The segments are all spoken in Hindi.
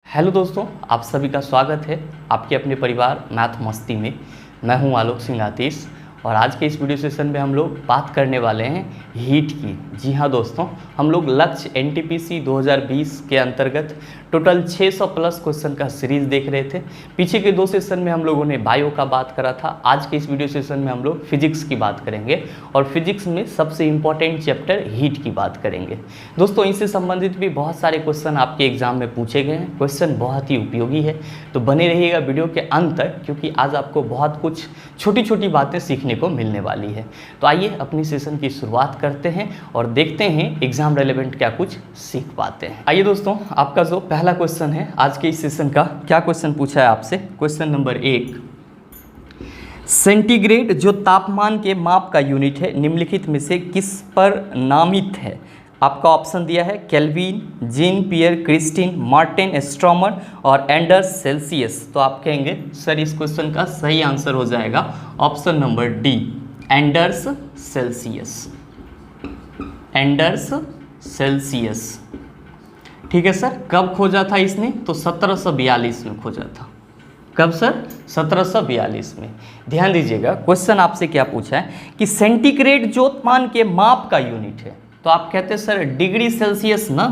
हेलो दोस्तों, आप सभी का स्वागत है आपके अपने परिवार मैथ मस्ती में। मैं हूं आलोक सिंह आतिश और आज के इस वीडियो सेशन में हम लोग बात करने वाले हैं हीट की। जी हाँ दोस्तों, हम लोग लक्ष्य एनटीपीसी 2020 के अंतर्गत टोटल 600 प्लस क्वेश्चन का सीरीज़ देख रहे थे। पीछे के 2 सेशन में हम लोगों ने बायो का बात करा था। आज के इस वीडियो सेशन में हम लोग फिजिक्स की बात करेंगे और फिजिक्स में सबसे इम्पॉर्टेंट चैप्टर हीट की बात करेंगे। दोस्तों, इनसे संबंधित भी बहुत सारे क्वेश्चन आपके एग्जाम में पूछे गए हैं। क्वेश्चन बहुत ही उपयोगी है, तो बने रहिएगा वीडियो के अंत तक, क्योंकि आज आपको बहुत कुछ छोटी छोटी बातें सीखने को मिलने वाली है। तो आइए अपनी सेशन की शुरुआत करते हैं और देखते हैं एग्जाम रेलेवेंट क्या कुछ सीख पाते हैं। आइए दोस्तों, आपका जो पहला क्वेश्चन है आज के इस सेशन का, क्या क्वेश्चन पूछा है आपसे। क्वेश्चन नंबर 1, सेंटीग्रेड जो तापमान के माप का यूनिट है निम्नलिखित में से किस पर नामित है। आपका ऑप्शन दिया है केल्विन, जीन पियर क्रिस्टिन, मार्टिन एस्ट्रोमर और एंडर्स सेल्सियस। तो आप कहेंगे सर इस क्वेश्चन का सही आंसर हो जाएगा option number D, Anders Celsius. Anders Celsius, ठीक है सर। कब खोजा था इसने? तो 1742 में खोजा था। कब सर? 1742 में। ध्यान दीजिएगा, क्वेश्चन आपसे क्या पूछा है कि सेंटीग्रेड जो तापमान के माप का यूनिट है, तो आप कहते हैं सर डिग्री सेल्सियस ना,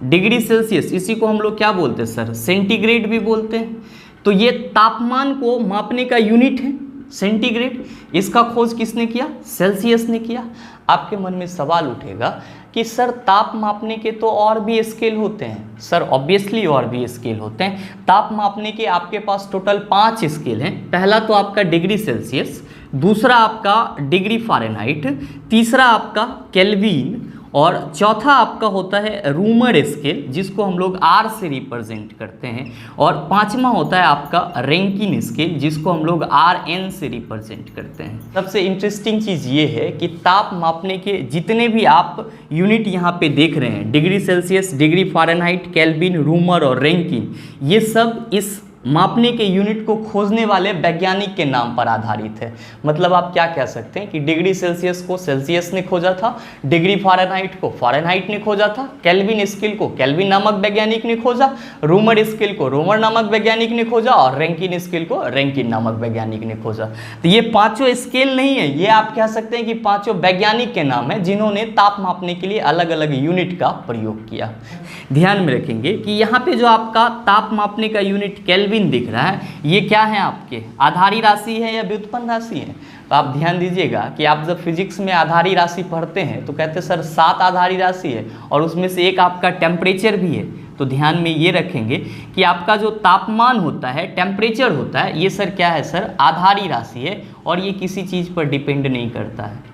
डिग्री सेल्सियस, इसी को हम लोग क्या बोलते हैं सर? सेंटीग्रेड भी बोलते हैं। तो ये तापमान को मापने का यूनिट है सेंटीग्रेड। इसका खोज किसने किया? सेल्सियस ने किया। आपके मन में सवाल उठेगा कि सर ताप मापने के तो और भी स्केल होते हैं। सर ऑब्वियसली और भी स्केल होते हैं। ताप मापने के आपके पास टोटल 5 स्केल हैं। पहला तो आपका डिग्री सेल्सियस, दूसरा आपका डिग्री फ़ारेनहाइट, तीसरा आपका केल्विन और चौथा आपका होता है रूमर स्केल, जिसको हम लोग आर से रिप्रेजेंट करते हैं, और पांचवा होता है आपका रैंकिन स्केल, जिसको हम लोग आर एन से रिप्रेजेंट करते हैं। सबसे इंटरेस्टिंग चीज़ ये है कि ताप मापने के जितने भी आप यूनिट यहाँ पे देख रहे हैं, degree Celsius, degree Fahrenheit, kelvin, rumour और रैंकिन, ये सब इस मापने के यूनिट को खोजने वाले वैज्ञानिक के नाम पर आधारित है। मतलब आप क्या कह सकते हैं कि डिग्री सेल्सियस को सेल्सियस ने खोजा था, डिग्री फ़ारेनहाइट को फ़ारेनहाइट ने खोजा था, केल्विन स्केल को केल्विन नामक वैज्ञानिक ने खोजा, रूमर स्केल को रूमर नामक वैज्ञानिक ने खोजा और रैंकिन स्केल को रैंकिन नामक वैज्ञानिक ने खोजा। तो ये पाँचों स्केल नहीं है, ये आप कह सकते हैं कि पाँचों वैज्ञानिक के नाम है जिन्होंने ताप मापने के लिए अलग अलग यूनिट का प्रयोग किया। ध्यान में रखेंगे कि यहाँ पे जो आपका ताप मापने का यूनिट केल्विन दिख रहा है, ये क्या है आपके? आधारी राशि है या व्युत्पन्न राशि है? तो आप ध्यान दीजिएगा कि आप जब फिजिक्स में आधारी राशि पढ़ते हैं तो कहते हैं सर 7 आधारी राशि है और उसमें से एक आपका टेम्परेचर भी है। तो ध्यान में ये रखेंगे कि आपका जो तापमान होता है, टेम्परेचर होता है, ये सर क्या है सर? आधारी राशि है और ये किसी चीज़ पर डिपेंड नहीं करता है।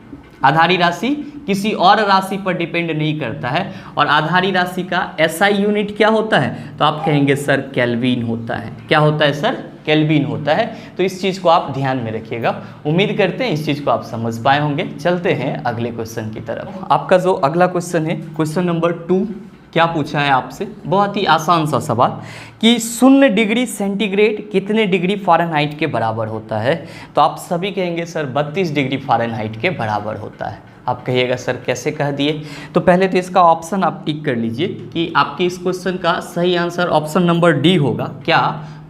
आधारी राशि किसी और राशि पर डिपेंड नहीं करता है। और आधारी राशि का एसआई यूनिट क्या होता है? तो आप कहेंगे सर केल्विन होता है। क्या होता है सर? केल्विन होता है। तो इस चीज़ को आप ध्यान में रखिएगा। उम्मीद करते हैं इस चीज़ को आप समझ पाए होंगे। चलते हैं अगले क्वेश्चन की तरफ। आपका जो अगला क्वेश्चन है, क्वेश्चन नंबर 2, क्या पूछा है आपसे? बहुत ही आसान सा सवाल कि 0 डिग्री सेंटीग्रेड कितने डिग्री फ़ारेनहाइट के बराबर होता है। तो आप सभी कहेंगे सर 32 डिग्री फ़ारेनहाइट के बराबर होता है। आप कहिएगा सर कैसे कह दिए? तो पहले तो इसका ऑप्शन आप टिक कर लीजिए कि आपके इस क्वेश्चन का सही आंसर ऑप्शन नंबर डी होगा। क्या?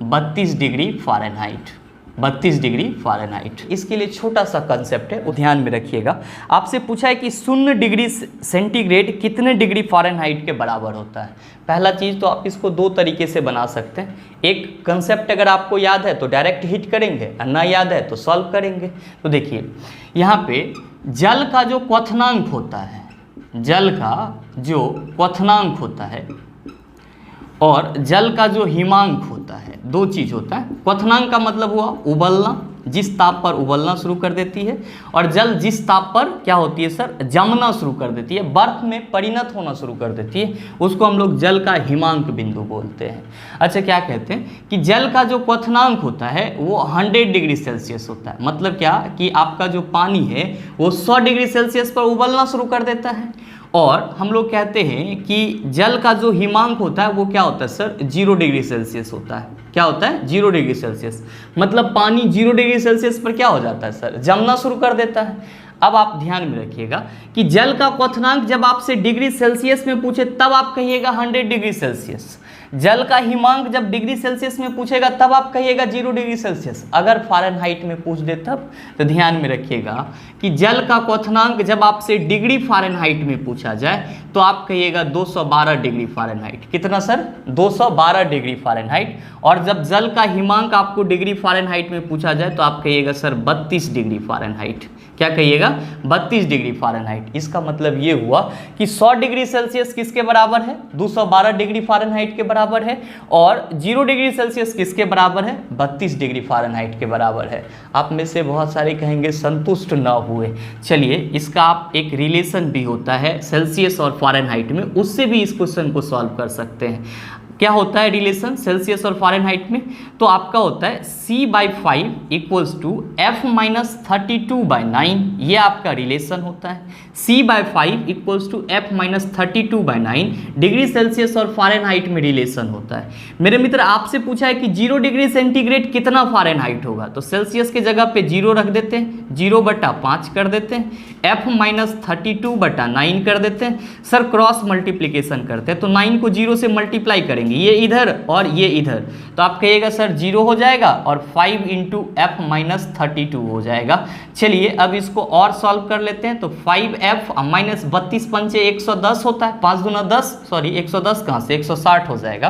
32 डिग्री फ़ारेनहाइट। 32 degree Fahrenheit. इसके लिए छोटा सा कंसेप्ट है, वो ध्यान में रखिएगा। आपसे पूछा है कि 0 डिग्री सेंटीग्रेड कितने डिग्री फ़ारेनहाइट के बराबर होता है। पहला चीज़ तो आप इसको 2 तरीके से बना सकते हैं। एक कंसेप्ट अगर आपको याद है तो डायरेक्ट हिट करेंगे, और ना याद है तो सॉल्व करेंगे। तो देखिए यहाँ पे जल का जो क्वथनांक होता है, जल का जो क्वथनांक होता है और जल का जो हिमांक होता है, 2 चीज़ होता है। क्वथनांक का मतलब हुआ उबलना, जिस ताप पर उबलना शुरू कर देती है, और जल जिस ताप पर क्या होती है सर? जमना शुरू कर देती है, बर्फ में परिणत होना शुरू कर देती है, उसको हम लोग जल का हिमांक बिंदु बोलते हैं। अच्छा, क्या कहते हैं कि जल का जो क्वथनांक होता है वो 100 डिग्री सेल्सियस होता है। मतलब क्या कि आपका जो पानी है वो 100 डिग्री सेल्सियस पर उबलना शुरू कर देता है। और हम लोग कहते हैं कि जल का जो हिमांक होता है वो क्या होता है सर? 0 डिग्री सेल्सियस होता है। क्या होता है? 0 डिग्री सेल्सियस। मतलब पानी 0 डिग्री सेल्सियस पर क्या हो जाता है सर? जमना शुरू कर देता है। अब आप ध्यान में रखिएगा कि जल का क्वथनांक जब आपसे डिग्री सेल्सियस में पूछे तब आप कहिएगा 100 डिग्री सेल्सियस। जल का हिमांक जब डिग्री सेल्सियस में पूछेगा तब आप कहिएगा 0 डिग्री सेल्सियस। अगर फ़ारेनहाइट में पूछ दे तब तो ध्यान में रखिएगा कि जल का क्वथनांक जब आपसे डिग्री फ़ारेनहाइट में पूछा जाए तो आप कहिएगा 212 डिग्री फ़ारेनहाइट। कितना सर? 212 degree Fahrenheit. और जब जल का हिमांक आपको डिग्री फ़ारेनहाइट में पूछा जाए तो आप कहिएगा सर 32 डिग्री फ़ारेनहाइट। क्या कहिएगा? 32 डिग्री फ़ारेनहाइट। इसका मतलब ये हुआ कि 100 डिग्री सेल्सियस किसके बराबर है? 212 डिग्री फ़ारेनहाइट के बराबर है। और 0 डिग्री सेल्सियस किसके बराबर है? 32 डिग्री फ़ारेनहाइट के बराबर है। आप में से बहुत सारे कहेंगे संतुष्ट न हुए। चलिए, इसका आप एक रिलेशन भी होता है सेल्सियस और फ़ारेनहाइट में, उससे भी इस क्वेश्चन को सॉल्व कर सकते हैं। क्या होता है रिलेशन सेल्सियस और फ़ारेनहाइट में? तो आपका होता है C/5 इक्वल्स टू F-32/9, ये आपका रिलेशन होता है। C/5 equals to F-32/9 degree Celsius और फ़ारेनहाइट में रिलेशन होता है। मेरे मित्र, आपसे पूछा है कि 0 डिग्री सेंटीग्रेड कितना फ़ारेनहाइट होगा, तो सेल्सियस के जगह पे 0 रख देते हैं, 0/5 कर देते हैं, F-32/9 कर देते हैं। सर क्रॉस मल्टीप्लिकेशन करते हैं तो 9 को 0 से मल्टीप्लाई करेंगे, ये इधर और ये इधर, तो आप कहिएगा सर 0 हो जाएगा और 5 × F-32 हो जाएगा। चलिए अब इसको और सॉल्व कर लेते हैं। तो 5F - 32 पंचे 110 होता है, 5 दूना 10, सॉरी 110 कहाँ से, 160 हो जाएगा।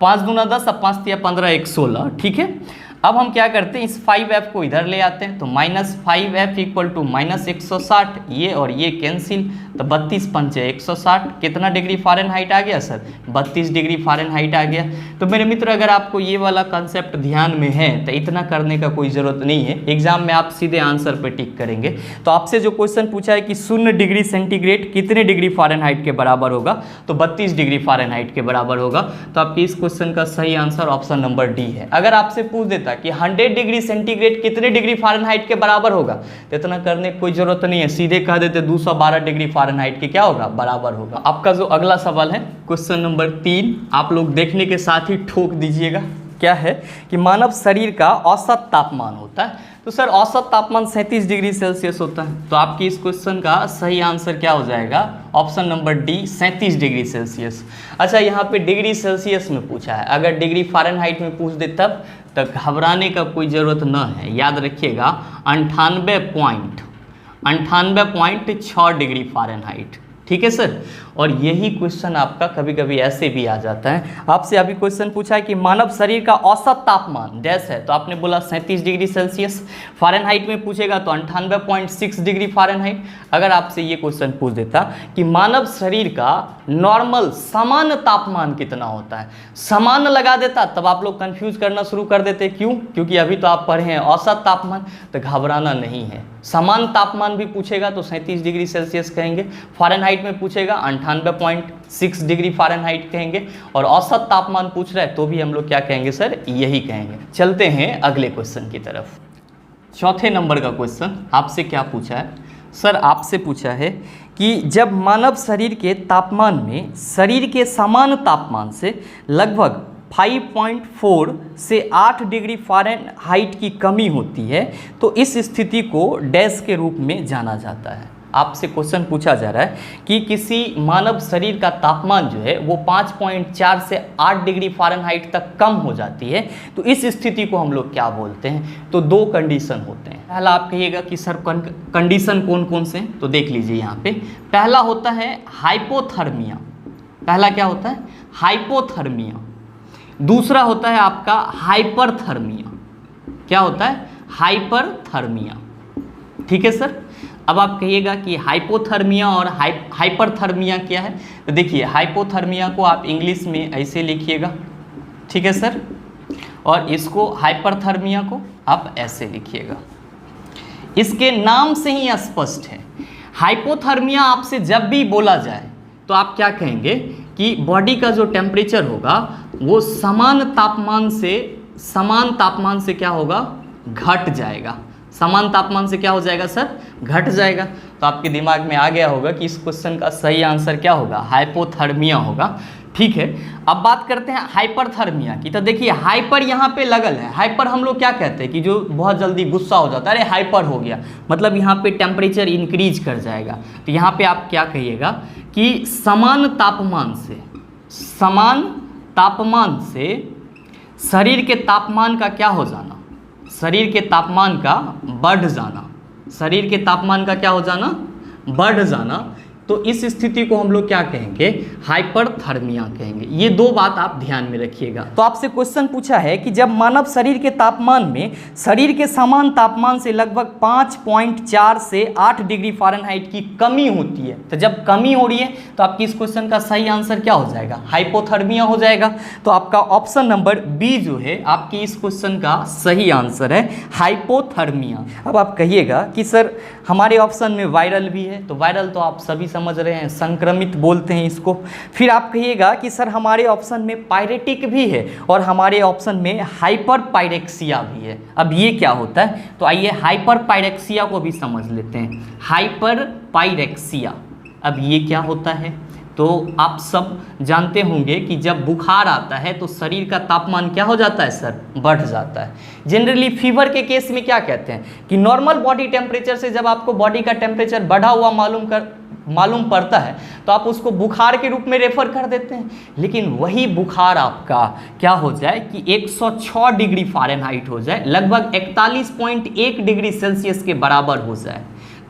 5 दूना 10, अब 5 तिया 15, 116, ठीक है। अब हम क्या करते हैं, इस 5F को इधर ले आते हैं, तो -5F इक्वल टू -160, ये और ये कैंसिल, तो 32 पंचे 160, कितना डिग्री फ़ारेनहाइट आ गया सर? 32 डिग्री फ़ारेनहाइट आ गया। तो मेरे मित्र, अगर आपको ये वाला कंसेप्ट ध्यान में है तो इतना करने का कोई ज़रूरत नहीं है, एग्जाम में आप सीधे आंसर पे टिक करेंगे। तो आपसे जो क्वेश्चन पूछा है कि 0 डिग्री सेंटीग्रेड कितने डिग्री फ़ारेनहाइट के बराबर होगा, तो 32 डिग्री फ़ारेनहाइट के बराबर होगा। तो आपके इस क्वेश्चन का सही आंसर ऑप्शन नंबर डी है। अगर आपसे पूछ देता कि 100 डिग्री सेंटीग्रेड कितने डिग्री फ़ारेनहाइट के बराबर होगा, तो इतना करने की कोई ज़रूरत नहीं है, सीधे कह देते 212 डिग्री फ़ारेनहाइट के क्या होगा? बराबर होगा। आपका जो अगला सवाल है क्वेश्चन नंबर 3, आप लोग देखने के साथ ही ठोक दीजिएगा। क्या है कि मानव शरीर का औसत तापमान होता है, तो सर औसत तापमान 37 डिग्री सेल्सियस होता है। तो आपकी इस क्वेश्चन का सही आंसर क्या हो जाएगा? Option number D, 37 degree Celsius. अच्छा, यहाँ पे डिग्री सेल्सियस में पूछा है, अगर डिग्री फ़ारेनहाइट में पूछ दे तब तक घबराने का कोई ज़रूरत न है। याद रखिएगा 98.6 डिग्री फ़ारेनहाइट, ठीक है सर। और यही क्वेश्चन आपका कभी कभी ऐसे भी आ जाता है। आपसे अभी क्वेश्चन पूछा है कि मानव शरीर का औसत तापमान डैश है, तो आपने बोला 37 डिग्री सेल्सियस। फ़ारेनहाइट में पूछेगा तो 98.6 डिग्री फ़ारेनहाइट। अगर आपसे ये क्वेश्चन पूछ देता कि मानव शरीर का नॉर्मल सामान्य तापमान कितना होता है, सामान्य लगा देता, तब आप लोग कन्फ्यूज करना शुरू कर देते। क्यों? क्योंकि अभी तो आप पढ़े हैं औसत तापमान, तो घबराना नहीं है। समान तापमान भी पूछेगा तो 37 डिग्री सेल्सियस कहेंगे, फ़ारेनहाइट में पूछेगा 98.6 डिग्री फ़ारेनहाइट कहेंगे, और औसत तापमान पूछ रहा है तो भी हम लोग क्या कहेंगे सर? यही कहेंगे। चलते हैं अगले क्वेश्चन की तरफ। चौथे नंबर का क्वेश्चन आपसे क्या पूछा है सर? आपसे पूछा है कि जब मानव शरीर के तापमान में शरीर के सामान्य तापमान से लगभग 5.4 से 8 डिग्री फ़ारेनहाइट की कमी होती है, तो इस स्थिति को डैश के रूप में जाना जाता है। आपसे क्वेश्चन पूछा जा रहा है कि किसी मानव शरीर का तापमान जो है वो 5.4 से 8 डिग्री फ़ारेनहाइट तक कम हो जाती है, तो इस स्थिति को हम लोग क्या बोलते हैं? तो दो कंडीशन होते हैं। पहला आप कहिएगा कि सर कंडीशन कौन कौन से हैं, तो देख लीजिए यहाँ पे। पहला होता है हाइपोथर्मिया। पहला क्या होता है? हाइपोथर्मिया। दूसरा होता है आपका हाइपरथर्मिया। क्या होता है? हाइपरथर्मिया, ठीक है सर। अब आप कहिएगा कि हाइपोथर्मिया और हाइपरथर्मिया क्या है, तो देखिए हाइपोथर्मिया को आप इंग्लिश में ऐसे लिखिएगा, ठीक है सर, और इसको हाइपरथर्मिया को आप ऐसे लिखिएगा। इसके नाम से ही स्पष्ट है। हाइपोथर्मिया आपसे जब भी बोला जाए तो आप क्या कहेंगे कि बॉडी का जो टेम्परेचर होगा वो समान तापमान से क्या होगा? घट जाएगा। समान तापमान से क्या हो जाएगा सर? घट जाएगा। तो आपके दिमाग में आ गया होगा कि इस क्वेश्चन का सही आंसर क्या होगा? हाइपोथर्मिया होगा, ठीक है। अब बात करते हैं हाइपरथर्मिया की। तो देखिए हाइपर यहाँ पे लगल है। हाइपर हम लोग क्या कहते हैं कि जो बहुत जल्दी गुस्सा हो जाता है, अरे हाइपर हो गया, मतलब यहाँ पे टेम्परेचर इंक्रीज कर जाएगा। तो यहाँ पे आप क्या कहिएगा कि समान तापमान से शरीर के तापमान का क्या हो जाना, शरीर के तापमान का बढ़ जाना, शरीर के तापमान का क्या हो जाना, बढ़ जाना, तो इस स्थिति को हम लोग क्या कहेंगे, हाइपरथर्मिया कहेंगे। ये दो बात आप ध्यान में रखिएगा। तो आपसे क्वेश्चन पूछा है कि जब मानव शरीर के तापमान में शरीर के समान तापमान से लगभग 5.4 से 8 डिग्री फ़ारेनहाइट की कमी होती है, तो जब कमी हो रही है तो आपकी इस क्वेश्चन का सही आंसर क्या हो जाएगा, हाइपोथर्मिया हो जाएगा। तो आपका ऑप्शन नंबर बी जो है आपकी इस क्वेश्चन का सही आंसर है, हाइपोथर्मिया। अब आप कहिएगा कि सर हमारे ऑप्शन में वायरल भी है, तो वायरल तो आप सभी समझ रहे हैं, संक्रमित बोलते हैं इसको। फिर आप कहिएगा कि सर हमारे ऑप्शन में पायरेटिक भी है और हमारे ऑप्शन में हाइपर पायरेक्सिया भी है। अब ये क्या होता है, तो आइए हाइपर पायरेक्सिया को भी समझ लेते हैं। हाइपर पायरेक्सिया, अब ये क्या होता है, तो आप सब जानते होंगे कि जब बुखार आता है तो शरीर का तापमान क्या हो जाता है सर, बढ़ जाता है। जनरली फीवर के केस में क्या कहते हैं कि नॉर्मल बॉडी टेम्परेचर से जब आपको बॉडी का टेम्परेचर बढ़ा हुआ मालूम पड़ता है तो आप उसको बुखार के रूप में रेफर कर देते हैं। लेकिन वही बुखार आपका क्या हो जाए कि 106 डिग्री फ़ारेनहाइट हो जाए, लगभग 41.1 डिग्री सेल्सियस के बराबर हो जाए,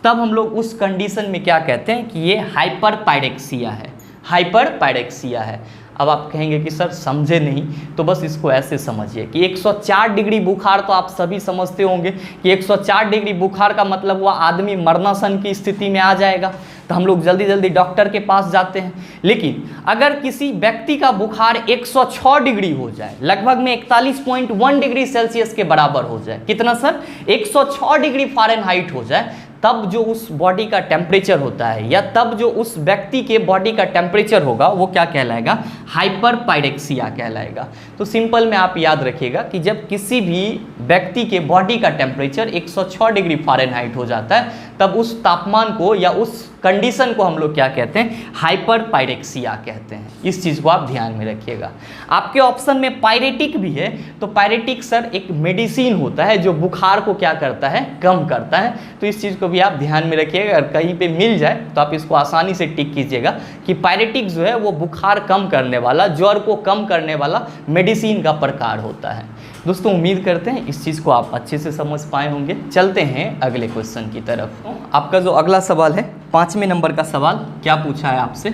तब हम लोग उस कंडीशन में क्या कहते हैं कि ये हाइपर पायरेक्सिया है, हाइपर पायरेक्सिया है। अब आप कहेंगे कि सर समझे नहीं, तो बस इसको ऐसे समझिए कि 104 डिग्री बुखार तो आप सभी समझते होंगे कि 104 डिग्री बुखार का मतलब हुआ आदमी मरणासन की स्थिति में आ जाएगा, तो हम लोग जल्दी जल्दी डॉक्टर के पास जाते हैं। लेकिन अगर किसी व्यक्ति का बुखार 106 डिग्री हो जाए, लगभग में 41.1 डिग्री सेल्सियस के बराबर हो जाए, कितना सर, 106 डिग्री फ़ारेनहाइट हो जाए, तब जो उस बॉडी का टेम्परेचर होता है या तब जो उस व्यक्ति के बॉडी का टेम्परेचर होगा वो क्या कहलाएगा, हाइपर पायरेक्सिया कहलाएगा। तो सिंपल में आप याद रखिएगा कि जब किसी भी व्यक्ति के बॉडी का टेम्परेचर 106 डिग्री फ़ारेनहाइट हो जाता है तब उस तापमान को या उस कंडीशन को हम लोग क्या कहते हैं, हाइपर पायरेक्सिया कहते हैं। इस चीज़ को आप ध्यान में रखिएगा। आपके ऑप्शन में पायरेटिक भी है, तो पायरेटिक सर एक मेडिसिन होता है जो बुखार को क्या करता है, कम करता है। तो इस चीज़ को भी आप ध्यान में रखिएगा, अगर कहीं पे मिल जाए तो आप इसको आसानी से टिक कीजिएगा कि पायरेटिक जो है वो बुखार कम करने वाला, ज्वर को कम करने वाला मेडिसिन का प्रकार होता है। दोस्तों उम्मीद करते हैं इस चीज़ को आप अच्छे से समझ पाए होंगे। चलते हैं अगले क्वेश्चन की तरफ। आपका जो अगला सवाल है 5वें नंबर का सवाल क्या पूछा है आपसे,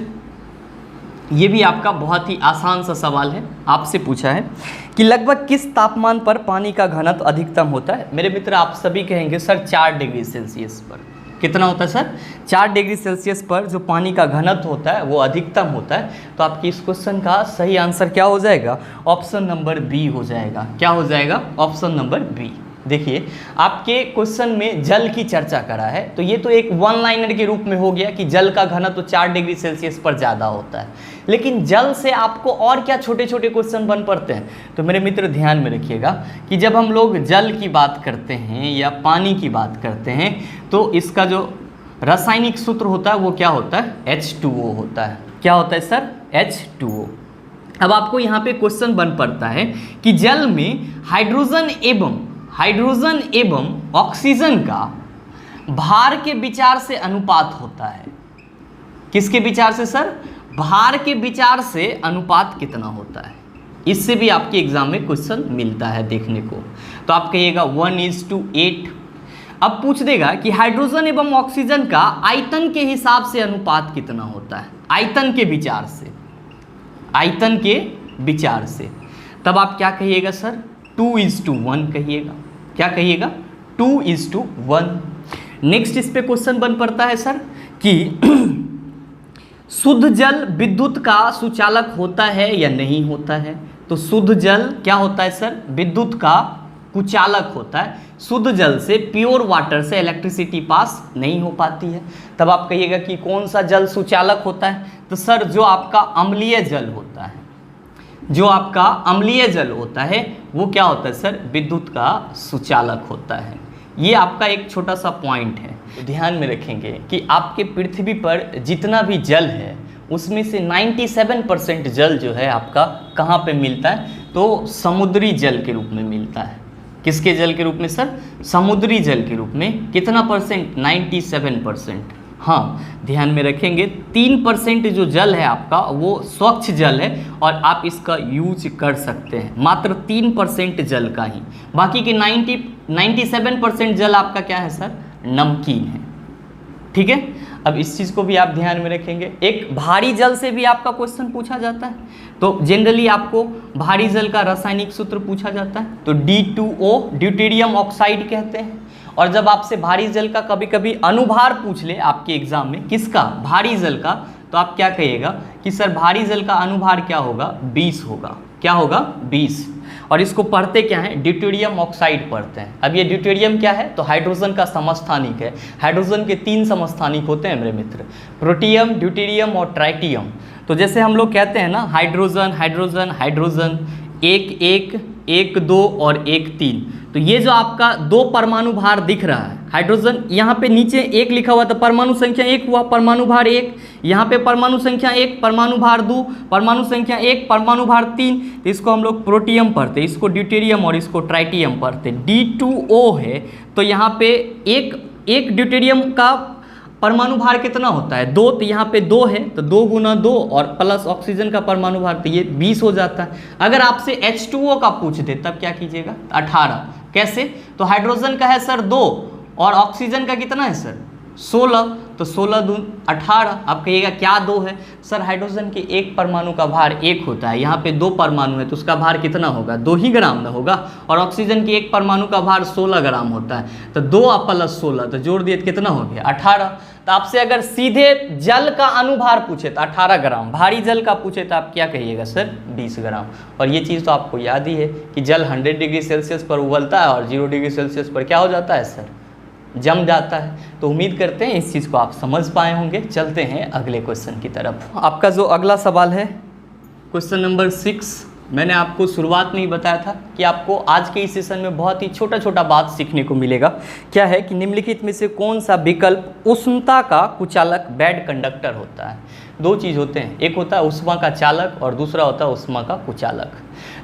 ये भी आपका बहुत ही आसान सा सवाल है। आपसे पूछा है कि लगभग किस तापमान पर पानी का घनत्व अधिकतम होता है। मेरे मित्र आप सभी कहेंगे सर 4 डिग्री सेल्सियस पर। कितना होता है सर, 4 डिग्री सेल्सियस पर जो पानी का घनत्व होता है वो अधिकतम होता है। तो आपकी इस क्वेश्चन का सही आंसर क्या हो जाएगा, ऑप्शन नंबर बी हो जाएगा। क्या हो जाएगा, ऑप्शन नंबर बी। देखिए आपके क्वेश्चन में जल की चर्चा करा है, तो ये तो एक वन लाइनर के रूप में हो गया कि जल का घनत्व तो 4 डिग्री सेल्सियस पर ज़्यादा होता है। लेकिन जल से आपको और क्या छोटे छोटे क्वेश्चन बन पड़ते हैं, तो मेरे मित्र ध्यान में रखिएगा कि जब हम लोग जल की बात करते हैं या पानी की बात करते हैं तो इसका जो रासायनिक सूत्र होता है वो क्या होता है, H2O होता है। क्या होता है सर, H2O। अब आपको यहाँ पे क्वेश्चन बन पड़ता है कि जल में हाइड्रोजन एवं ऑक्सीजन का भार के विचार से अनुपात होता है। किसके विचार से सर, भार के विचार से अनुपात कितना होता है। इससे भी आपके एग्जाम में क्वेश्चन मिलता है देखने को। तो आप कहिएगा 1:8। अब पूछ देगा कि हाइड्रोजन एवं ऑक्सीजन का आयतन के हिसाब से अनुपात कितना होता है, आयतन के विचार से, आयतन के विचार से। तब आप क्या कहिएगा सर, 2:1 कहिएगा। क्या कहिएगा, 2:1। नेक्स्ट इस पे क्वेश्चन बन पड़ता है सर कि शुद्ध जल विद्युत का सुचालक होता है या नहीं होता है। तो शुद्ध जल क्या होता है सर, विद्युत का कुचालक होता है। शुद्ध जल से, प्योर वाटर से इलेक्ट्रिसिटी पास नहीं हो पाती है। तब आप कहिएगा कि कौन सा जल सुचालक होता है, तो सर जो आपका अम्लीय जल होता है, जो आपका अम्लीय जल होता है वो क्या होता है सर, विद्युत का सुचालक होता है। ये आपका एक छोटा सा पॉइंट है, ध्यान में रखेंगे कि आपके पृथ्वी पर जितना भी जल है उसमें से 97% जल जो है आपका कहाँ पे मिलता है, तो समुद्री जल के रूप में मिलता है। किसके जल के रूप में सर, समुद्री जल के रूप में। कितना परसेंट, 97%। हाँ, ध्यान में रखेंगे 3% जो जल है आपका वो स्वच्छ जल है और आप इसका यूज कर सकते हैं, मात्र 3% जल का ही। बाकी के 97% जल आपका क्या है सर, नमकीन है। ठीक है, अब इस चीज़ को भी आप ध्यान में रखेंगे। एक भारी जल से भी आपका क्वेश्चन पूछा जाता है, तो जनरली आपको भारी जल का रासायनिक सूत्र पूछा जाता है, तो D2O ड्यूटेरियम ऑक्साइड कहते हैं। और जब आपसे भारी जल का कभी कभी अनुभार पूछ ले आपके एग्जाम में, किसका, भारी जल का, तो आप क्या कहिएगा कि सर भारी जल का अनुभार क्या होगा, 20 होगा। क्या होगा, 20। और इसको पढ़ते क्या है, ड्यूटेरियम ऑक्साइड पढ़ते हैं। अब ये ड्यूटेरियम क्या है, तो हाइड्रोजन का समस्थानिक है। हाइड्रोजन के 3 समस्थानिक होते हैं मेरे मित्र, प्रोटियम, ड्यूटेरियम और ट्राइटियम। तो जैसे हम लोग कहते हैं ना, हाइड्रोजन हाइड्रोजन हाइड्रोजन, 1 1 2 और 1 3। तो ये जो आपका 2 परमाणु भार दिख रहा है, हाइड्रोजन यहाँ पे नीचे 1 लिखा हुआ, तो परमाणु संख्या 1 हुआ, परमाणु भार 1। यहाँ पे परमाणु संख्या 1, परमाणु भार 2, परमाणु संख्या 1, परमाणु भार 3। तो इसको हम लोग प्रोटियम पढ़ते, इसको ड्यूटेरियम और इसको ट्राइटियम पढ़ते। D2O है, तो यहाँ पे एक ड्यूटेरियम का परमाणु भार कितना होता है, 2। तो यहाँ पे 2 है, तो 2 गुना 2 और प्लस ऑक्सीजन का परमाणु भार, तो ये 20 हो जाता है। अगर आपसे H2O का पूछ दे तब क्या कीजिएगा, 18। कैसे, तो हाइड्रोजन का है सर 2 और ऑक्सीजन का कितना है सर, 16। तो 16 दून 18। आप कहिएगा क्या 2 है, सर हाइड्रोजन के एक परमाणु का भार 1 होता है, यहाँ पे 2 परमाणु है तो उसका भार कितना होगा, 2 ही ग्राम ना होगा। और ऑक्सीजन के एक परमाणु का भार 16 ग्राम होता है, तो 2 प्लस 16, तो जोड़ दिए कितना हो गया, 18। तो आपसे अगर सीधे जल का अनुभार पूछे तो 18 ग्राम, भारी जल का पूछे तो आप क्या कहिएगा सर, 20 ग्राम। और ये चीज़ तो आपको याद ही है कि जल 100 डिग्री सेल्सियस पर उबलता है और 0 डिग्री सेल्सियस पर क्या हो जाता है सर, जम जाता है। तो उम्मीद करते हैं इस चीज़ को आप समझ पाए होंगे। चलते हैं अगले क्वेश्चन की तरफ। आपका जो अगला सवाल है, क्वेश्चन नंबर 6। मैंने आपको शुरुआत में ही बताया था कि आपको आज के इस सेशन में बहुत ही छोटा छोटा बात सीखने को मिलेगा। क्या है कि निम्नलिखित में से कौन सा विकल्प उष्णता का कुचालक बैड कंडक्टर होता है। 2 चीज़ होते हैं, एक होता है उष्मा का चालक और दूसरा होता है उष्मा का कुचालक।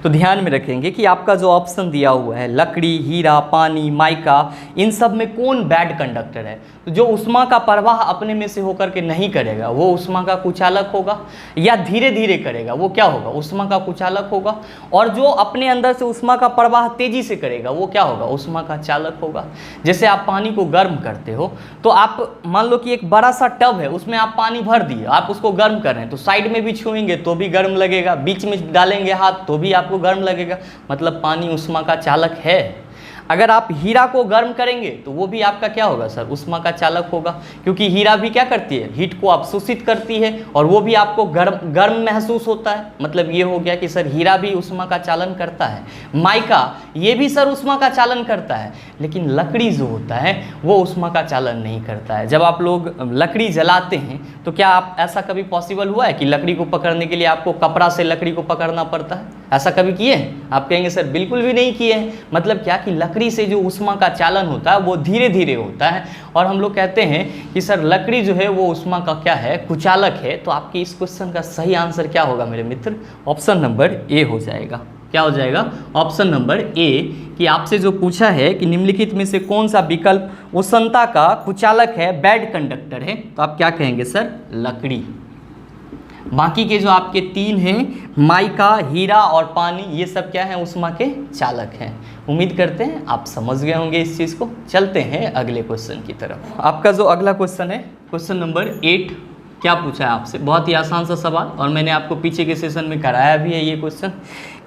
तो ध्यान में रखेंगे कि आपका जो ऑप्शन दिया हुआ है, लकड़ी, हीरा, पानी, माइका, इन सब में कौन बैड कंडक्टर है। तो जो उष्मा का प्रवाह अपने में से होकर के नहीं करेगा वो उष्मा का कुचालक होगा, या धीरे धीरे करेगा वो क्या होगा, उष्मा का कुचालक होगा। और जो अपने अंदर से उष्मा का प्रवाह तेजी से करेगा वो क्या होगा, उष्मा का चालक होगा। जैसे आप पानी को गर्म करते हो, तो आप मान लो कि एक बड़ा सा टब है, उसमें आप पानी भर दिए, आप उसको गर्म कर रहे हैं, तो साइड में भी छुएंगे तो भी गर्म लगेगा, बीच में डालेंगे हाथ तो भी आपको गर्म लगेगा, मतलब पानी उष्मा का चालक है। अगर आप हीरा को गर्म करेंगे तो वो भी आपका क्या होगा सर, उष्मा का चालक होगा, क्योंकि हीरा भी क्या करती है, हीट को अवशोषित करती है और वो भी आपको गर्म महसूस होता है। मतलब ये हो गया कि सर हीरा भी उष्मा का चालन करता है। माइका ये भी सर उष्मा का चालन करता है, लेकिन लकड़ी जो होता है वो उष्मा का चालन नहीं करता है। जब आप लोग लकड़ी जलाते हैं तो क्या आप ऐसा कभी पॉसिबल हुआ है कि लकड़ी को पकड़ने के लिए आपको कपड़ा से लकड़ी को पकड़ना पड़ता है, ऐसा कभी किए हैं? आप कहेंगे सर बिल्कुल भी नहीं किए हैं। मतलब क्या कि लकड़ी से जो उष्मा का चालन होता है वो धीरे धीरे होता है, और हम लोग कहते हैं कि सर लकड़ी जो है वो उष्मा का क्या है, कुचालक है। तो आपके इस क्वेश्चन का सही आंसर क्या होगा मेरे मित्र, ऑप्शन नंबर ए हो जाएगा। क्या हो जाएगा, ऑप्शन नंबर ए। कि आपसे जो पूछा है कि निम्नलिखित में से कौन सा विकल्प उष्णता का कुचालक है, बैड कंडक्टर है, तो आप क्या कहेंगे सर, लकड़ी। बाकी के जो आपके 3 हैं, माइका, हीरा और पानी, ये सब क्या है, उष्मा के चालक हैं। उम्मीद करते हैं आप समझ गए होंगे इस चीज़ को। चलते हैं अगले क्वेश्चन की तरफ। आपका जो अगला क्वेश्चन है, क्वेश्चन नंबर 8। क्या पूछा है आपसे, बहुत ही आसान सा सवाल, और मैंने आपको पीछे के सेशन में कराया भी है ये क्वेश्चन।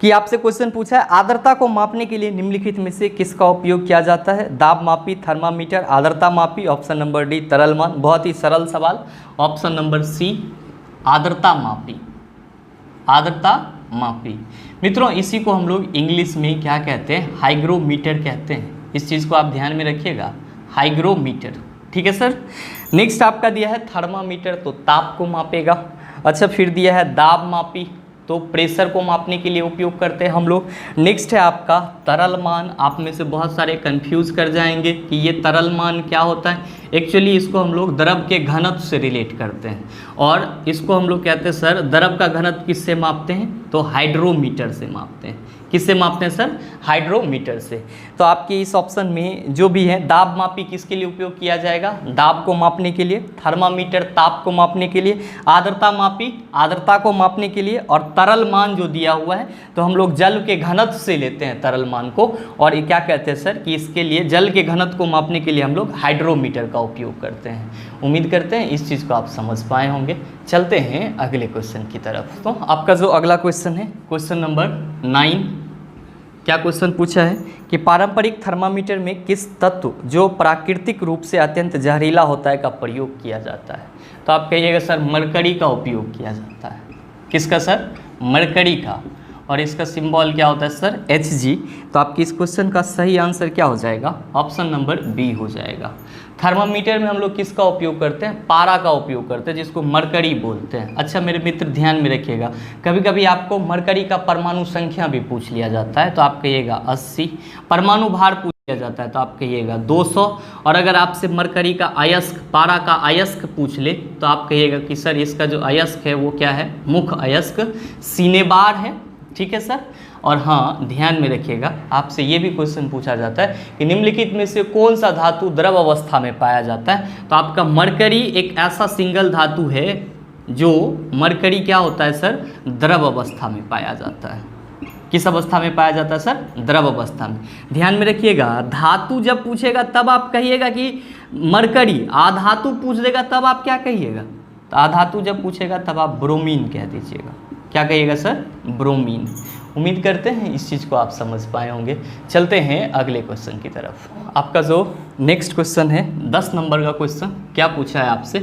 कि आपसे क्वेश्चन पूछा है, आर्द्रता को मापने के लिए निम्नलिखित में से किसका उपयोग किया जाता है। दाब मापी, थर्मामीटर, आर्द्रता मापी, ऑप्शन नंबर डी तरल मान। बहुत ही सरल सवाल, ऑप्शन नंबर सी आर्द्रता मापी। आर्द्रता मापी मित्रों, इसी को हम लोग इंग्लिश में क्या कहते हैं, हाइग्रोमीटर कहते हैं। इस चीज़ को आप ध्यान में रखिएगा, हाइग्रोमीटर। ठीक है सर। नेक्स्ट आपका दिया है थर्मामीटर, तो ताप को मापेगा। अच्छा, फिर दिया है दाब मापी, तो प्रेशर को मापने के लिए उपयोग करते हैं हम लोग। नेक्स्ट है आपका तरल मान। आप में से बहुत सारे कंफ्यूज कर जाएंगे कि ये तरल मान क्या होता है। एक्चुअली इसको हम लोग द्रव के घनत्व से रिलेट करते हैं, और इसको हम लोग कहते हैं सर द्रव का घनत्व किससे मापते हैं, तो हाइड्रोमीटर से मापते हैं। किससे मापते हैं सर? हाइड्रोमीटर से। तो आपके इस ऑप्शन में जो भी है, दाब मापी किसके लिए उपयोग किया जाएगा? दाब को मापने के लिए। थर्मामीटर ताप को मापने के लिए। आर्द्रता मापी आर्द्रता को मापने के लिए। और तरल मान जो दिया हुआ है तो हम लोग जल के घनत्व से लेते हैं तरल मान को, और ये क्या कहते हैं सर कि इसके लिए जल के घनत्व को मापने के लिए हम लोग हाइड्रोमीटर का उपयोग करते हैं। उम्मीद करते हैं इस चीज़ को आप समझ पाए होंगे। चलते हैं अगले क्वेश्चन की तरफ। तो आपका जो अगला क्वेश्चन है, क्वेश्चन नंबर 9, क्या क्वेश्चन पूछा है कि पारंपरिक थर्मामीटर में किस तत्व जो प्राकृतिक रूप से अत्यंत जहरीला होता है का प्रयोग किया जाता है? तो आप कहिएगा सर मरकरी का उपयोग किया जाता है। किसका सर? मरकरी का। और इसका सिंबल क्या होता है सर? Hg। तो आपकी इस क्वेश्चन का सही आंसर क्या हो जाएगा? ऑप्शन नंबर बी हो जाएगा। थर्मामीटर में हम लोग किसका उपयोग करते हैं? पारा का उपयोग करते हैं, जिसको मरकरी बोलते हैं। अच्छा मेरे मित्र ध्यान में रखिएगा, कभी कभी आपको मरकरी का परमाणु संख्या भी पूछ लिया जाता है, तो आप कहिएगा 80। परमाणु भार पूछ लिया जाता है तो आप कहिएगा 200। और अगर आपसे मरकरी का अयस्क, पारा का अयस्क पूछ ले तो आप कहिएगा कि सर इसका जो अयस्क है वो क्या है? मुख्य अयस्क सिनेबार है। ठीक है सर। और हाँ ध्यान में रखिएगा, आपसे ये भी क्वेश्चन पूछा जाता है कि निम्नलिखित में से कौन सा धातु द्रव अवस्था में पाया जाता है? तो आपका मरकरी एक ऐसा सिंगल धातु है जो मरकरी क्या होता है सर? द्रव अवस्था में पाया जाता है। किस अवस्था में पाया जाता है सर? द्रव अवस्था में। ध्यान में रखिएगा, धातु जब पूछेगा तब आप कहिएगा कि मरकरी। आधातु पूछ देगा तब आप क्या कहिएगा? तो आधातु जब पूछेगा तब आप ब्रोमीन कह दीजिएगा। क्या कहिएगा सर? ब्रोमीन। उम्मीद करते हैं इस चीज़ को आप समझ पाए होंगे। चलते हैं अगले क्वेश्चन की तरफ। आपका जो नेक्स्ट क्वेश्चन है 10 नंबर का क्वेश्चन, क्या पूछा है आपसे?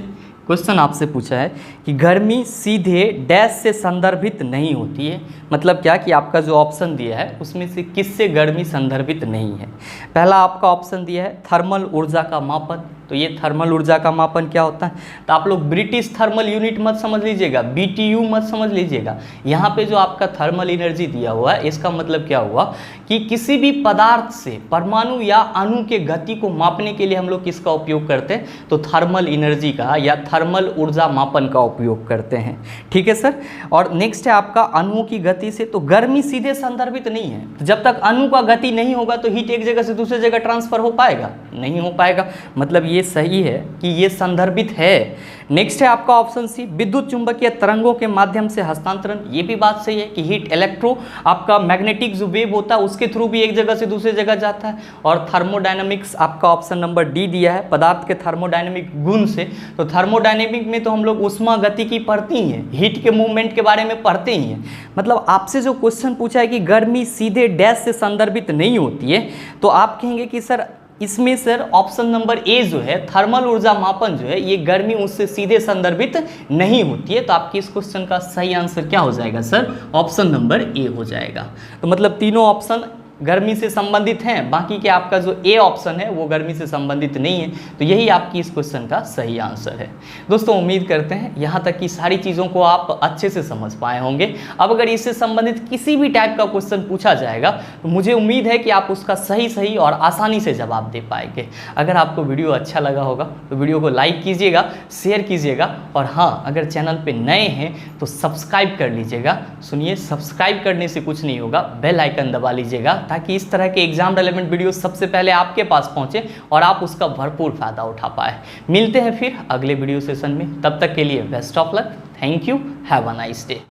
क्वेश्चन आपसे पूछा है कि गर्मी सीधे डैश से संदर्भित नहीं होती है। मतलब क्या कि आपका जो ऑप्शन दिया है उसमें से किससे गर्मी संदर्भित नहीं है? पहला आपका ऑप्शन दिया है थर्मल ऊर्जा का मापन। तो ये थर्मल ऊर्जा का मापन क्या होता है? तो आप लोग ब्रिटिश थर्मल यूनिट मत समझ लीजिएगा, BTU मत समझ लीजिएगा। यहाँ पे जो आपका थर्मल एनर्जी दिया हुआ है इसका मतलब क्या हुआ कि किसी भी पदार्थ से परमाणु या अणु के गति को मापने के लिए हम लोग किसका उपयोग करते हैं? तो थर्मल एनर्जी का या थर्मल ऊर्जा मापन का उपयोग करते हैं। ठीक है सर। और नेक्स्ट है आपका अणुओं की गति से। तो गर्मी सीधे संदर्भित नहीं है। तो जब तक अणु का गति नहीं होगा तो हीट एक जगह से दूसरी जगह ट्रांसफर हो पाएगा? नहीं हो पाएगा। मतलब ये सही है कि ये संदर्भित है। नेक्स्ट है आपका ऑप्शन सी विद्युत चुंबकीय तरंगों के माध्यम से हस्तांतरण। ये भी बात सही है कि हीट इलेक्ट्रो आपका मैग्नेटिक जो वेव होता है उसके थ्रू भी एक जगह से दूसरी जगह जाता है। और थर्मोडायनामिक्स आपका ऑप्शन नंबर डी दिया है, पदार्थ के थर्मोडायनामिक गुण से। तो थर्मोडायनामिक में तो हम लोग उष्मा गतिकी पढ़ते ही हैं, हीट के मूवमेंट के बारे में पढ़ते ही हैं। मतलब आपसे जो क्वेश्चन पूछा है कि गर्मी सीधे डैश से संदर्भित नहीं होती है, तो आप कहेंगे कि सर इसमें सर ऑप्शन नंबर ए जो है थर्मल ऊर्जा मापन जो है ये गर्मी उससे सीधे संदर्भित नहीं होती है। तो आपकी इस क्वेश्चन का सही आंसर क्या हो जाएगा सर? ऑप्शन नंबर ए हो जाएगा। तो मतलब तीनों ऑप्शन गर्मी से संबंधित हैं, बाकी के आपका जो ए ऑप्शन है वो गर्मी से संबंधित नहीं है। तो यही आपकी इस क्वेश्चन का सही आंसर है। दोस्तों उम्मीद करते हैं यहाँ तक की सारी चीज़ों को आप अच्छे से समझ पाए होंगे। अब अगर इससे संबंधित किसी भी टाइप का क्वेश्चन पूछा जाएगा तो मुझे उम्मीद है कि आप उसका सही और आसानी से जवाब दे पाएंगे। अगर आपको वीडियो अच्छा लगा होगा तो वीडियो को लाइक कीजिएगा, शेयर कीजिएगा, और हाँ अगर चैनल पर नए हैं तो सब्सक्राइब कर लीजिएगा। सुनिए, सब्सक्राइब करने से कुछ नहीं होगा, बेल आइकन दबा लीजिएगा ताकि इस तरह के एग्जाम रिलेवेंट वीडियो सबसे पहले आपके पास पहुंचे और आप उसका भरपूर फायदा उठा पाए। मिलते हैं फिर अगले वीडियो सेशन में, तब तक के लिए best of luck. Thank you, have a nice day.